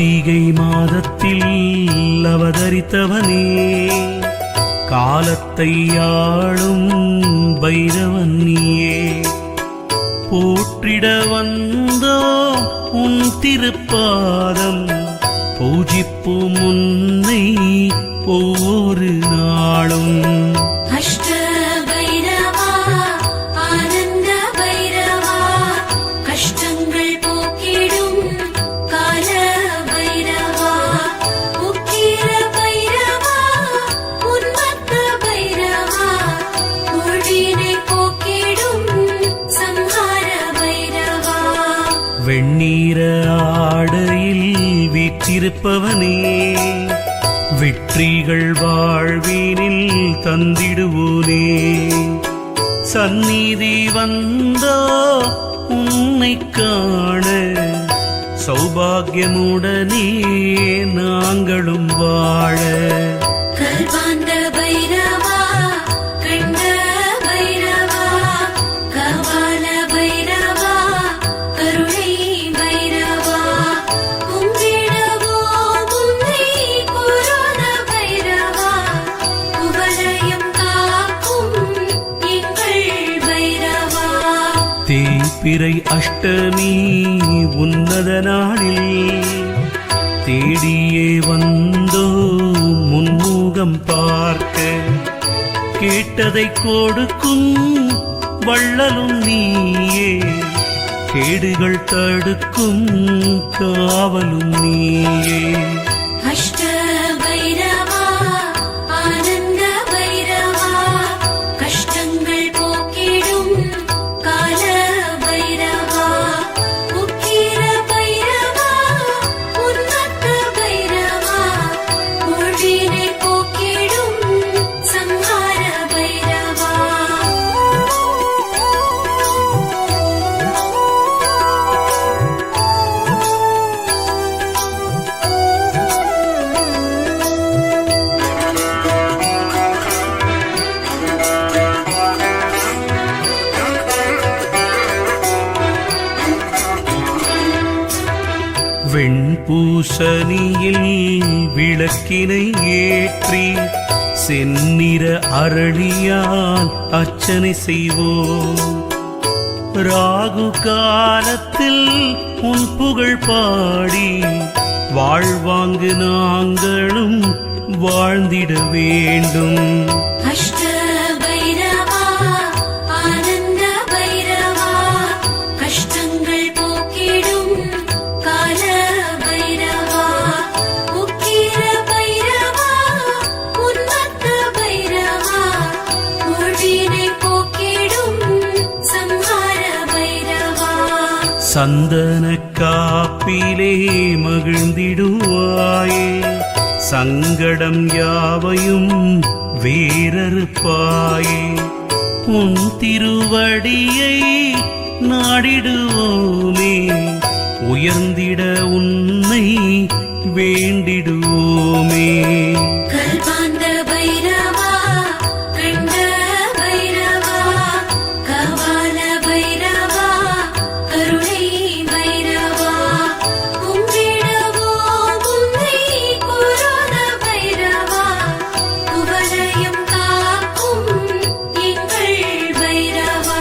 கார்த்திகை மாதத்தில் அவதரித்தவனே, காலத்தை ஆளும் பைரவன் நீயே. போற்றிட வந்தோ உன் திருப்பாதம், பூஜிப்போம் உன்னை ஒவ்வொரு நாளும். அஷ்ட பைரவா ஆனந்த பைரவா, கஷ்டங்கள் போக்கிடும் கால பைரவா. உக்கிர பைரவா உன்மத்த பைரவா, ஊழினை போக்கிடும் சம்ஹார பைரவா. வெண்ணீர ஆடையில் வீற்றிருப்பவனே, வெற்றிகள் வாழ்வினில் தந்திடுவோனே. சந்நிதி வந்தோ உன்னை காண, சௌபாகியமுடனே நாங்களும் வாழ. கல்பாந்த பைரவா கண்ட பைரவா, கபால பைரவா கருணை பைரவா. கும்பிடவோ உன்னை புராண பைரவா, குவலயம் காக்கும் எங்கள் பைரவா. தேய்பிறை அஷ்டமி உன்னத நாளில், தேடியே வந்தோ முன்முகம் பார்க்க. கேட்டதை கொடுக்கும் வள்ளலும் நீயே, கேடுகள் தடுக்கும் காவலும் நீயே. அஷ்ட பைரவா ஆனந்த பைரவா, கஷ்டங்கள் போக்கிடும் கால பைரவா. உக்கிர பைரவா உன்மத்த பைரவா, ஊழினை போக்கிடும் சம்ஹார பைரவா. வெண்பூசணியில் விளக்கினை ஏற்றி, செந்நிற அரளியால் அர்ச்சனை செய்வோம். ராகு காலத்தில் உன் புகழ் பாடி, வாழ்வாங்கு நாங்களும் வாழ்ந்திட வேண்டும். அஷ்ட பைரவா ஆனந்த பைரவா, கஷ்டங்கள் போக்கிடும் கால பைரவா. உக்கிர பைரவா உன்மத்த பைரவா, ஊழினை போக்கிடும் சம்ஹார பைரவா. சந்தன காப்பிலே மகிழ்ந்திடுவாயே, சங்கடம் யாவையும் வேறறுப்பாயே. உன் திருவடியை நாடிடுவோமே, உயர்ந்திட உன்னை வேண்டிடுவோமே. கல்பாந்த பைரவா கண்ட பைரவா, கபால பைரவா கருணை பைரவா. கும்பிடவோ உன்னை புராண பைரவா, குவலயம் காக்கும் எங்கள் பைரவா.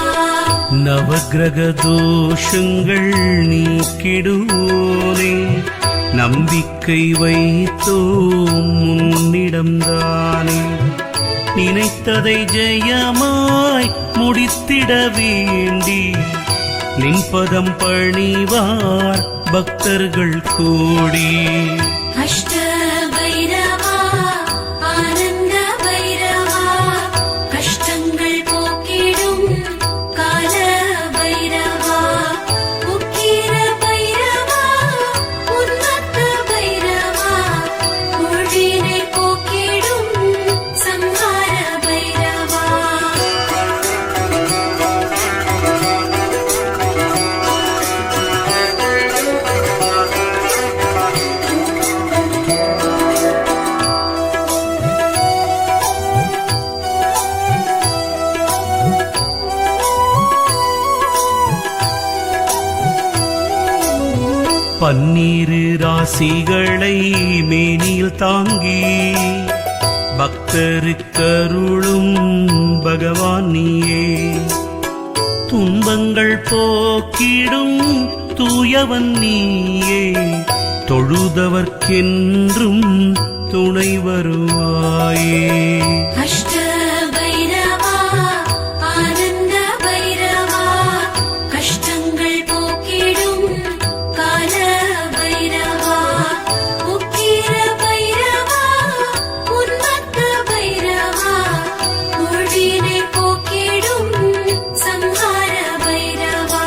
நவக்கிரக தோஷங்கள் நீக்கிடுவோனே, நம்பிக்கை வைத்தோம் முன்னிடம்தானே. நினைத்ததை ஜெயமாய் முடித்திட வேண்டி, நின்பதம் பணிவார் பக்தர்கள் கூடி. அஷ்ட பைரவா ஆனந்த பைரவா, கஷ்டங்கள் போக்கிடும் கால பைரவா. உக்கிர பைரவா உன்மத்த பைரவா, ஊழினை போக்கிடும் சம்ஹார பைரவா. பன்னீரு ராசிகளை மேனியில் தாங்கி பக்தருக்கருளும் பகவான் நீயே. துன்பங்கள் போக்கிடும் தூயவன் நீயே, தொழுதவர்க்கென்றும் துணை வருவாயே. அஷ்ட பைரவா ஆனந்த பைரவா, கஷ்டங்கள் போக்கிடும் கால பைரவா. உக்கிர பைரவா உன்மத்த பைரவா, ஊழினை போக்கிடும் சம்ஹார பைரவா.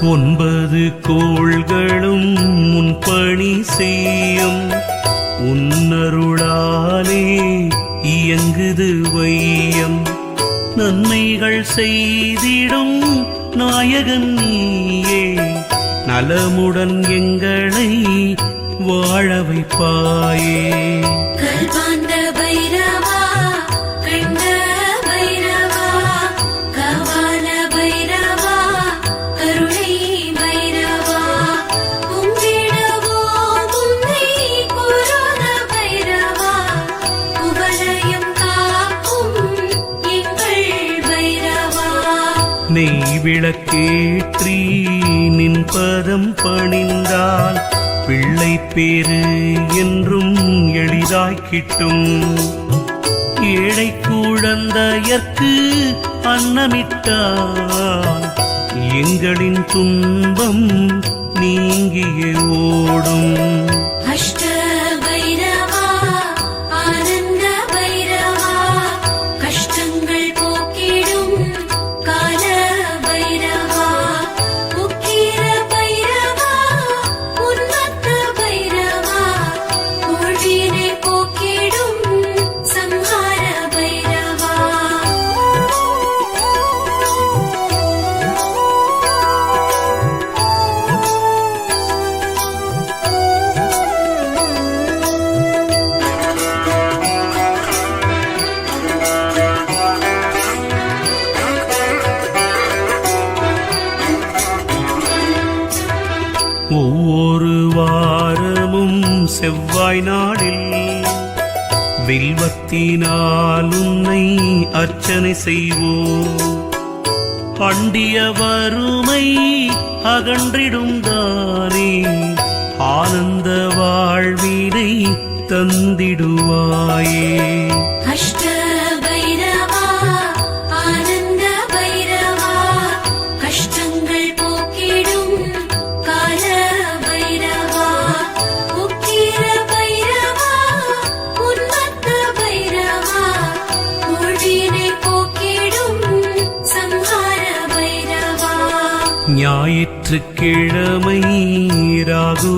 9 கோள்களும் உன் பணி செய்யும், உன்னருளாலே இயங்குது வையம். நன்மைகள் செய்திடும் நாயகன் நீயே, நலமுடன் எங்களை வாழ வைப்பாயே. கல்பாந்த பைரவா கண்ட பைரவா, கபால பைரவா கருணை பைரவா. கும்பிடுவோம் உன்னை குருத பைரவா, குவலயம் காக்கும் எங்கள் பைரவா. நெய் விளக்கேற்றி நின் பதம் பணிந்தால் பிள்ளை பேரு என்றும் எளிதாய் கிட்டும். ஏழை குழந்தையர்க்கு அன்னமிட்டால் எங்களின் துன்பம் நீங்கியே ஓடும். அஷ்ட பைரவா ஆனந்த பைரவா, கஷ்டங்கள் போக்கிடும் கால பைரவா. உக்கிர பைரவா உன்மத்த பைரவா, ஊழினை போக்கிடும் சம்ஹார பைரவா. ஒவ்வொரு வாரமும் செவ்வாய் நாளில் வில்வத்தினால் உன்னை அர்ச்சனை செய்வோம். அண்டிய வறுமை அகன்றிடும் தானே, ஆனந்த வாழ்வினை தந்திடுவாயே. அஷ்ட பைரவா ஆனந்த பைரவா, கஷ்டங்கள் போக்கிடும் கால பைரவா. உக்கிர பைரவா உன்மத்த பைரவா, ஊழினை போக்கிடும் சம்ஹார பைரவா. ஞாயிற்றுக்கிழமை ராகு